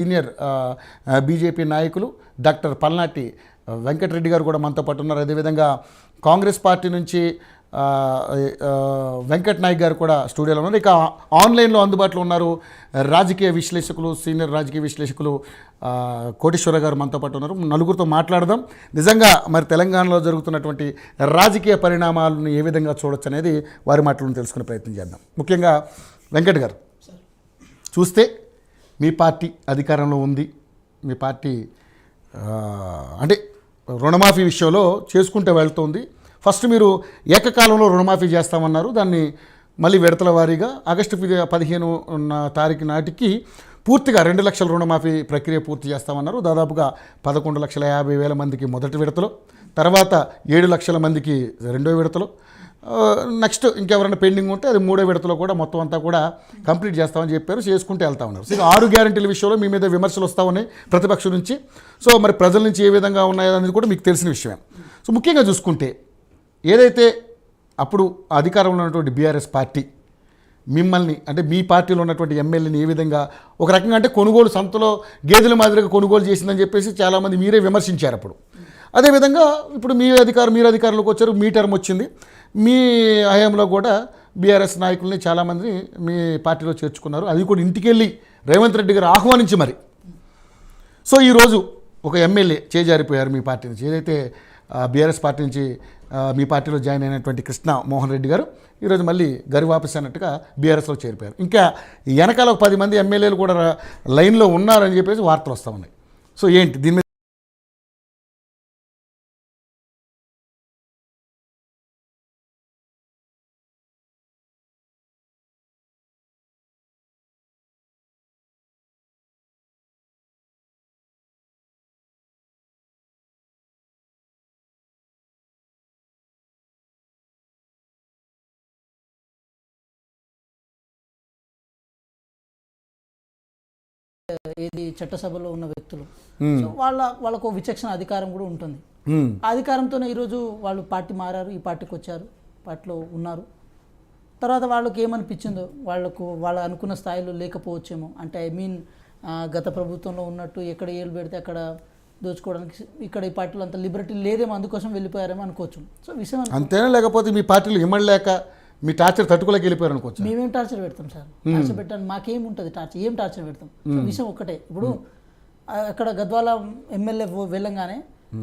Senior BJP నాయకులు doctor పల్నాటి వెంకటరెడ్డి గారు కూడా మనతో పాటు ఉన్నారు. అదేవిధంగా కాంగ్రెస్ పార్టీ నుంచి వెంకట్ నాయక్ గారు కూడా స్టూడియోలో ఉన్నారు. ఇక ఆన్లైన్లో అందుబాటులో ఉన్నారు రాజకీయ విశ్లేషకులు, సీనియర్ రాజకీయ విశ్లేషకులు కోటేశ్వర గారు మనతో పాటు ఉన్నారు. నలుగురితో మాట్లాడదాం. నిజంగా మరి తెలంగాణలో జరుగుతున్నటువంటి రాజకీయ పరిణామాలను ఏ విధంగా చూడొచ్చు అనేది వారి మాటలను తెలుసుకునే ప్రయత్నం చేద్దాం. ముఖ్యంగా వెంకట్ గారు, చూస్తే మీ పార్టీ అధికారంలో ఉంది. మీ పార్టీ అంటే రుణమాఫీ విషయంలో చేసుకుంటూ వెళ్తుంది. ఫస్ట్ మీరు ఏకకాలంలో రుణమాఫీ చేస్తామన్నారు. దాన్ని మళ్ళీ విడతల వారీగా ఆగస్టు 15 నాటికి పూర్తిగా 2 లక్షల రుణమాఫీ ప్రక్రియ పూర్తి చేస్తామన్నారు. దాదాపుగా 11,50,000 మందికి మొదటి విడతలో, తర్వాత 7 లక్షల మందికి రెండో విడతలో, నెక్స్ట్ ఇంకెవరైనా పెండింగ్ ఉంటే అది 3వ విడతలో కూడా మొత్తం అంతా కూడా కంప్లీట్ చేస్తామని చెప్పారు. చేసుకుంటూ వెళ్తా ఉన్నారు. సో 6 గ్యారెంటీల విషయంలో మీ మీద విమర్శలు వస్తూ ఉన్నాయి ప్రతిపక్షం నుంచి. సో మరి ప్రజల నుంచి ఏ విధంగా ఉన్నాయో అనేది కూడా మీకు తెలిసిన విషయమే. సో ముఖ్యంగా చూసుకుంటే ఏదైతే అప్పుడు అధికారంలో ఉన్నటువంటి బీఆర్ఎస్ పార్టీ మిమ్మల్ని అంటే మీ పార్టీలో ఉన్నటువంటి ఎమ్మెల్యేని ఏ విధంగా ఒక రకంగా అంటే కొనుగోలు సంతలో గేదెల మాదిరిగా కొనుగోలు చేసిందని చెప్పేసి చాలామంది మీరే విమర్శించారు అప్పుడు. అదేవిధంగా ఇప్పుడు మీరు అధికారంలోకి వచ్చారు, మీ టర్మ్ వచ్చింది. మీ హయాంలో కూడా బీఆర్ఎస్ నాయకుల్ని చాలామందిని మీ పార్టీలో చేర్చుకున్నారు. అది కూడా ఇంటికెళ్ళి రేవంత్ రెడ్డి గారు ఆహ్వానించి మరి. సో ఈరోజు ఒక ఎమ్మెల్యే చేజారిపోయారు మీ పార్టీ నుంచి. ఏదైతే బీఆర్ఎస్ పార్టీ నుంచి మీ పార్టీలో జాయిన్ అయినటువంటి కృష్ణ మోహన్ రెడ్డి గారు ఈరోజు మళ్ళీ గరి వాపస్ అన్నట్టుగా బీఆర్ఎస్లో చేరిపోయారు. ఇంకా వెనకాల ఒక 10 మంది ఎమ్మెల్యేలు కూడా లైన్లో ఉన్నారని చెప్పేసి వార్తలు వస్తూ ఉన్నాయి. సో ఏంటి దీని మీద? ఏది చట్టసభలో ఉన్న వ్యక్తులు, సో వాళ్ళకు విచక్షణ అధికారం కూడా ఉంటుంది. ఆ అధికారంతోనే ఈరోజు వాళ్ళు పార్టీ మారారు, ఈ పార్టీకి వచ్చారు, పార్టీలో ఉన్నారు. తర్వాత వాళ్ళకి ఏమనిపించిందో, వాళ్ళు అనుకున్న స్థాయిలో లేకపోవచ్చేమో. అంటే గత ప్రభుత్వంలో ఉన్నట్టు ఎక్కడ ఏళ్ళు పెడితే అక్కడ దోచుకోవడానికి ఇక్కడ ఈ పార్టీలో అంత లిబర్టీ లేదేమో, అందుకోసం వెళ్ళిపోయారేమో అనుకోవచ్చు. సో విషయం అంతేనా, లేకపోతే మీ పార్టీలో ఇమ్మడలేక మీ టార్చర్ తట్టుకోలేక వెళ్ళిపోయారు అనుకోవచ్చు. మేమేం టార్చర్ పెడతాం సార్? టార్చర్ పెట్టాను మాకేముంటుంది టార్చర్? ఏం టార్చర్ పెడతాం? విషయం ఒక్కటే. ఇప్పుడు అక్కడ గద్వాల ఎమ్మెల్యే వెళ్ళంగానే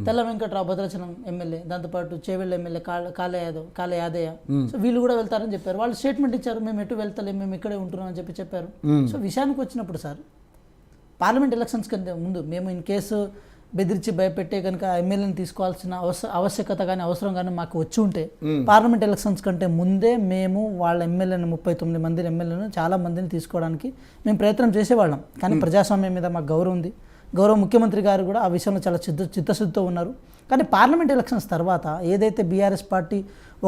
తెల్ల వెంకట్రావు భద్రాచలం ఎమ్మెల్యే, దాంతోపాటు చేవెళ్ళ ఎమ్మెల్యే కాళ యాదయ్య, సో వీళ్ళు కూడా వెళ్తారని చెప్పారు. వాళ్ళు స్టేట్మెంట్ ఇచ్చారు, మేము ఎటు వెళ్తలేము, మేము ఇక్కడే ఉంటున్నాం అని చెప్పారు. సో విషయానికి వచ్చినప్పుడు సార్, పార్లమెంట్ ఎలక్షన్స్ కంటే ముందు మేము ఇన్ కేసు బెదిరించి భయపెట్టే కనుక ఎమ్మెల్యేని తీసుకోవాల్సిన ఆవశ్యకత కానీ అవసరం కానీ మాకు వచ్చి ఉంటే పార్లమెంట్ ఎలక్షన్స్ కంటే ముందే మేము వాళ్ళ ఎమ్మెల్యేని 39 మంది ఎమ్మెల్యేలను చాలా మందిని తీసుకోవడానికి మేము ప్రయత్నం చేసేవాళ్ళం. కానీ ప్రజాస్వామ్యం మీద మాకు గౌరవం ఉంది. గౌరవ ముఖ్యమంత్రి గారు కూడా ఆ విషయంలో చాలా చిత్తశుద్ధితో ఉన్నారు. కానీ పార్లమెంట్ ఎలక్షన్స్ తర్వాత ఏదైతే బీఆర్ఎస్ పార్టీ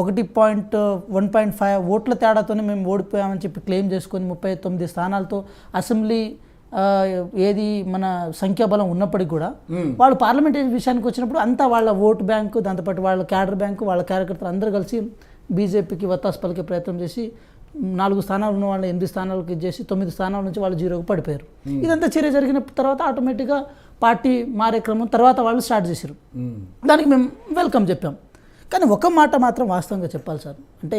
1.5 ఓట్ల తేడాతోనే మేము ఓడిపోయామని చెప్పి క్లెయిమ్ చేసుకొని 39 స్థానాలతో అసెంబ్లీ ఏది మన సంఖ్యాబలం ఉన్నప్పటికీ కూడా వాళ్ళు పార్లమెంట్ విషయానికి వచ్చినప్పుడు అంతా వాళ్ళ ఓటు బ్యాంకు, దాంతోపాటు వాళ్ళ క్యాడర్ బ్యాంకు, వాళ్ళ కార్యకర్తలు అందరూ కలిసి బీజేపీకి వత్తాసు పలికే ప్రయత్నం చేసి 4 స్థానాలు ఉన్న వాళ్ళు 8 స్థానాలకు ఇచ్చేసి 9 స్థానాల నుంచి వాళ్ళు 0కు పడిపోయారు. ఇదంతా చర్య జరిగిన తర్వాత ఆటోమేటిక్గా పార్టీ మారే క్రమం తర్వాత వాళ్ళు స్టార్ట్ చేశారు. దానికి మేము వెల్కమ్ చెప్పాం. కానీ ఒక మాట మాత్రం వాస్తవంగా చెప్పాలి సార్, అంటే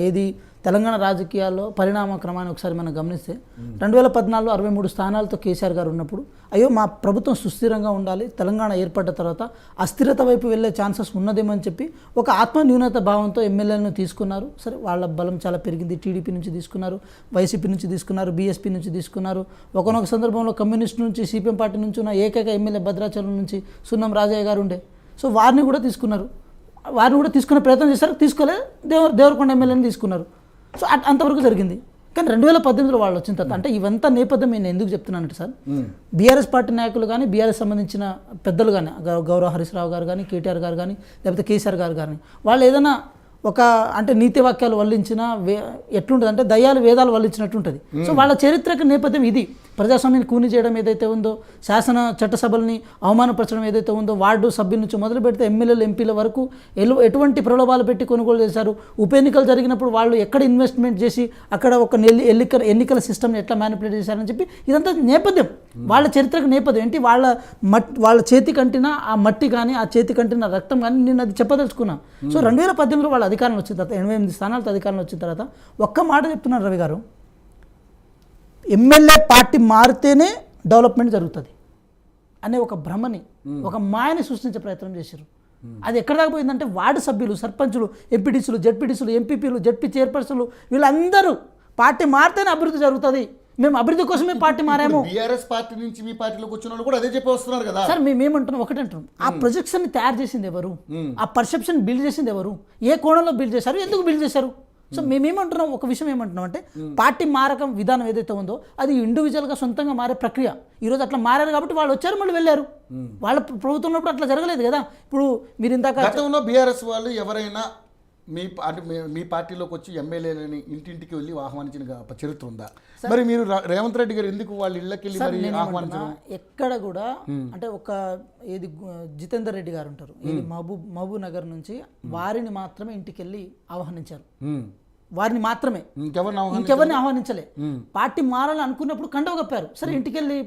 ఏది తెలంగాణ రాజకీయాల్లో పరిణామ క్రమాన్ని ఒకసారి మనం గమనిస్తే 2014లో 63 స్థానాలతో కేసీఆర్ గారు ఉన్నప్పుడు అయ్యో మా ప్రభుత్వం సుస్థిరంగా ఉండాలి, తెలంగాణ ఏర్పడ్డ తర్వాత అస్థిరత వైపు వెళ్ళే ఛాన్సెస్ ఉన్నదేమో అని చెప్పి ఒక ఆత్మన్యూనత భావంతో ఎమ్మెల్యేలను తీసుకున్నారు. సరే, వాళ్ళ బలం చాలా పెరిగింది. టీడీపీ నుంచి తీసుకున్నారు, వైసీపీ నుంచి తీసుకున్నారు, బీఎస్పీ నుంచి తీసుకున్నారు. ఒకనొక సందర్భంలో కమ్యూనిస్ట్ నుంచి, సిపిఎం పార్టీ నుంచి ఉన్న ఏకైక ఎమ్మెల్యే భద్రాచలం నుంచి సున్నం రాజయ్య గారు ఉండే. సో వారిని కూడా తీసుకున్నారు. వారిని కూడా తీసుకునే ప్రయత్నం చేశారు, తీసుకోలే. దేవరకొండ ఎమ్మెల్యేని తీసుకున్నారు. సో అంతవరకు జరిగింది. కానీ 2018లో వాళ్ళు వచ్చిన తర్వాత, అంటే ఇవంతా నేపథ్యం నేను ఎందుకు చెప్తున్నానంటే సార్, బీఆర్ఎస్ పార్టీ నాయకులు కానీ, బీఆర్ఎస్ సంబంధించిన పెద్దలు కానీ, గౌరవ హరీష్ రావు గారు కానీ, కేటీఆర్ గారు కానీ, లేకపోతే కేసీఆర్ గారు కానీ, వాళ్ళు ఏదైనా అంటే నీతి వాక్యాలు వల్లించిన ఎట్లుంటుంది అంటే దయ్యాలు వేదాలు వల్లించినట్టు ఉంటుంది. సో వాళ్ళ చరిత్రక నేపథ్యం ఇది. ప్రజాస్వామ్యాన్ని కూని చేయడం ఏదైతే ఉందో, శాసన చట్టసభల్ని అవమానపరచడం ఏదైతే ఉందో, వార్డు సభ్యుల నుంచి మొదలు పెడితే ఎమ్మెల్యేలు ఎంపీల వరకు ఎటువంటి ప్రలోభాలు పెట్టి కొనుగోలు చేశారు, ఉప ఎన్నికలు జరిగినప్పుడు వాళ్ళు ఎక్కడ ఇన్వెస్ట్మెంట్ చేసి అక్కడ ఒక ఎన్నికల సిస్టమ్ని ఎట్లా మ్యానిపులేట్ చేశారని చెప్పి ఇదంతా నేపథ్యం, వాళ్ళ చరిత్రకు నేపథ్యం ఏంటి, వాళ్ళ చేతి కంటిన ఆ మట్టి కానీ ఆ చేతి కంటిన రక్తం కానీ నేను అది చెప్పదలుచుకున్నా. సో 2018లో వాళ్ళ అధికారంలో వచ్చిన తర్వాత 88 స్థానాలతో అధికారంలో వచ్చిన తర్వాత ఒక్క మాట చెప్తున్నారు రవి గారు, ఎమ్మెల్యే పార్టీ మారితేనే డెవలప్మెంట్ జరుగుతుంది అనే ఒక భ్రమని, ఒక మాయని సృష్టించే ప్రయత్నం చేశారు. అది ఎక్కడ దాకా పోయిందంటే వార్డు సభ్యులు, సర్పంచులు, ఎంపీటీసీలు, జెడ్పీటీసీలు, ఎంపీపీలు, జెడ్పీ చైర్పర్సన్లు వీళ్ళందరూ పార్టీ మారితేనే అభివృద్ధి జరుగుతుంది, మేము అభివృద్ధి కోసమే పార్టీ మారాము. బీఆర్ఎస్ పార్టీ నుంచి మీ పార్టీలోకి వచ్చిన వాళ్ళు కూడా అదే చెప్పి వస్తున్నారు కదా సార్. మేమేమంటున్నాం ఒకటే అంటున్నాం, ఆ ప్రొజెక్షన్ తయారు చేసింది ఎవరు, ఆ పర్సెప్షన్ బిల్డ్ చేసింది ఎవరు, ఏ కోణంలో బిల్డ్ చేశారు, ఎందుకు బిల్డ్ చేశారు. సో మేమేమంటున్నాం, ఒక విషయం ఏమంటున్నాం అంటే పార్టీ మారకం విధానం ఏదైతే ఉందో అది ఇండివిజువల్గా సొంతంగా మారే ప్రక్రియ. ఈరోజు అట్లా మారారు కాబట్టి వాళ్ళు వచ్చారు, మళ్ళీ వెళ్ళారు. వాళ్ళ ప్రభుత్వం ఉన్నప్పుడు అట్లా జరగలేదు కదా. ఇప్పుడు మీరు ఇందాక గతంలో బీఆర్ఎస్ వాళ్ళు ఎవరైనా మీ పార్టీలోకి వచ్చి ఎమ్మెల్యేలని ఇంటింటికి వెళ్ళి ఆహ్వానించిన చరిత్ర ఉందా? మరి మీరు రేవంత్ రెడ్డి గారు ఎందుకు వాళ్ళ ఇళ్ళకి వెళ్ళి మరి ఆహ్వానించడం? ఎక్కడ కూడా అంటే ఒక ఏది జితేందర్ రెడ్డి గారు ఉంటారు, ఇది మహబూబ్ నగర్ నుంచి వారిని మాత్రమే ఇంటికి వెళ్ళి ఆహ్వానించారు, వారిని మాత్రమే, ఇంకెవరిని ఆహ్వానించలే. పార్టీ మారాలని అనుకున్నప్పుడు కండవ కప్పారు. సరే, ఇంటికి వెళ్ళి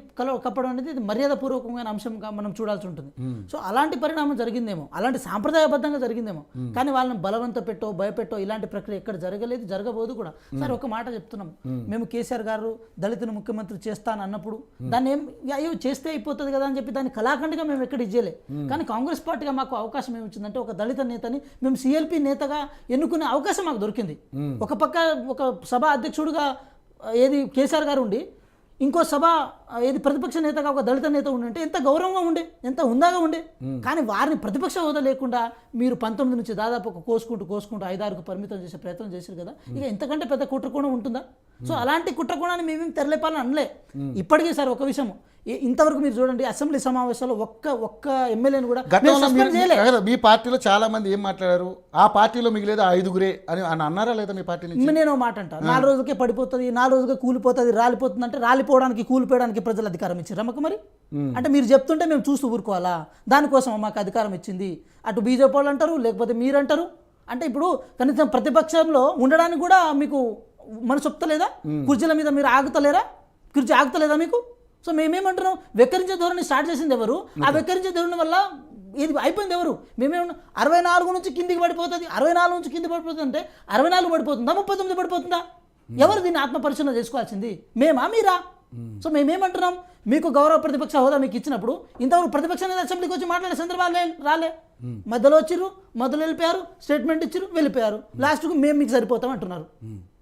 కప్పడం అనేది ఇది మర్యాదపూర్వకమైన అంశంగా మనం చూడాల్సి ఉంటుంది. సో అలాంటి పరిణామం జరిగిందేమో, అలాంటి సాంప్రదాయబద్ధంగా జరిగిందేమో, కానీ వాళ్ళని బలవంత పెట్టో భయపెట్టో ఇలాంటి ప్రక్రియ ఎక్కడ జరగలేదు, జరగబోదు కూడా. సరే, ఒక మాట చెప్తున్నాం, మేము కేసీఆర్ గారు దళితుని ముఖ్యమంత్రి చేస్తాను అన్నప్పుడు దాన్ని అయ్యో చేస్తే అయిపోతుంది కదా అని చెప్పి దాన్ని కళాఖండిగా మేము ఎక్కడ ఇచ్చేయలే. కానీ కాంగ్రెస్ పార్టీగా మాకు అవకాశం ఏమిచ్చిందంటే ఒక దళిత నేతని మేము సిఎల్పి నేతగా ఎన్నుకునే అవకాశం మాకు దొరికింది. ఒక పక్క ఒక సభ అధ్యక్షుడిగా ఏది కేసీఆర్ గారు ఉండి, ఇంకో సభ ఏది ప్రతిపక్ష నేతగా ఒక దళిత నేత ఉండే ఎంత గౌరవంగా ఉండే, ఎంత హుందాగా ఉండే. కానీ వారిని ప్రతిపక్ష హోదా లేకుండా మీరు 19 నుంచి దాదాపు ఒక కోసుకుంటూ 5-6కు పరిమితం చేసే ప్రయత్నం చేశారు కదా. ఇక ఇంతకంటే పెద్ద కుట్రకోణం ఉంటుందా? సో అలాంటి కుట్రకోణాన్ని మేమేం తెరలేపాలని అనలే. ఇప్పటికీ సార్ ఒక విషయం, ఇంతవరకు మీరు చూడండి అసెంబ్లీ సమావేశాల్లో ఒక్క ఎమ్మెల్యేని కూడా మీ పార్టీలో చాలా మంది ఏం మాట్లాడారు, ఆ పార్టీలో మిగిలేదు 5గురే అని అన్నారా లేదా మీ పార్టీ నుంచి? నేను మాట అంటా, 4 రోజులకే పడిపోతుంది, 4 రోజులకే కూలిపోతుంది, రాలిపోతుంది అంటే రాలిపోవడానికి కూలిపోవడానికి ప్రజలు అధికారం ఇచ్చారు మాకు. మరి అంటే మీరు చెప్తుంటే మేము చూస్తూ ఊరుకోవాలా? దానికోసం మాకు అధికారం ఇచ్చింది. అటు బీజేపీ వాళ్ళు అంటారు, లేకపోతే మీరు అంటారు. అంటే ఇప్పుడు కనీసం ప్రతిపక్షంలో ఉండడానికి కూడా మీకు మనసు చెప్తలేదా? కుర్చీల మీద మీరు ఆగుతలేరా? కుర్చీ ఆగుతలేదా మీకు? సో మేమేమంటున్నాం, వెక్కరించే ధోరణి స్టార్ట్ చేసింది ఎవరు? ఆ వెక్కరించే ధోరణి వల్ల ఇది అయిపోయింది ఎవరు? మేమేమన్నా 64 నుంచి కిందికి పడిపోతుంది, 64 నుంచి కిందికి పడిపోతుంది అంటే 64 పడిపోతుందా, 39 పడిపోతుందా? ఎవరు దీన్ని ఆత్మపరిశీలన చేసుకోవాల్సింది? మేమా మీరా? సో మేమేమంటున్నాం, మీకు గౌరవ ప్రతిపక్ష హోదా మీకు ఇచ్చినప్పుడు ఇంతవరకు ప్రతిపక్ష నేత అసెంబ్లీకి వచ్చి మాట్లాడే సందర్భాలు రాలే. మధ్యలో వచ్చిర్రు, మధ్యలో వెళ్ళిపోయారు, స్టేట్మెంట్ ఇచ్చిర్రు, వెళ్ళిపోయారు. లాస్ట్కు మేము మీకు సరిపోతాం అంటున్నారు.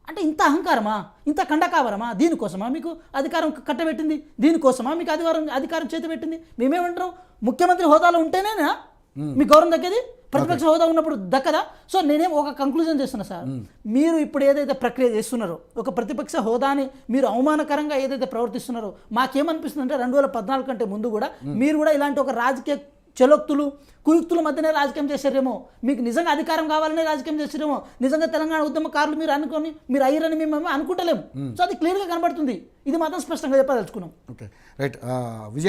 అంటే ఇంత అహంకారమా, ఇంత కండకావరమా? దీనికోసమా మీకు అధికారం కట్టబెట్టింది? దీనికోసమా మీకు అధికారం చేతి పెట్టింది? మేమేమంటున్నాం, ముఖ్యమంత్రి హోదాలో ఉంటేనేనా మీకు గౌరవం దక్కేది, ప్రతిపక్ష హోదా ఉన్నప్పుడు దక్కదా? సో నేనేం ఒక కంక్లూజన్ చేస్తున్నా సార్, మీరు ఇప్పుడు ఏదైతే ప్రక్రియ చేస్తున్నారో, ఒక ప్రతిపక్ష హోదాని మీరు అవమానకరంగా ఏదైతే ప్రవర్తిస్తున్నారో, మాకేమనిపిస్తుంది అంటే 2014 కంటే ముందు కూడా మీరు కూడా ఇలాంటి ఒక రాజకీయ చలోక్తులు కుయుక్తుల మధ్యనే రాజకీయం చేశారేమో, మీకు నిజంగా అధికారం కావాలనే రాజకీయం చేశారేమో, నిజంగా తెలంగాణ ఉద్యమకారులు మీరు అనుకొని మీరు అయ్యారని మేము అనుకుంటలేము. సో అది క్లియర్గా కనబడుతుంది. ఇది మాత్రం స్పష్టంగా చెప్పదలుచుకున్నాం. Okay, right. విజయ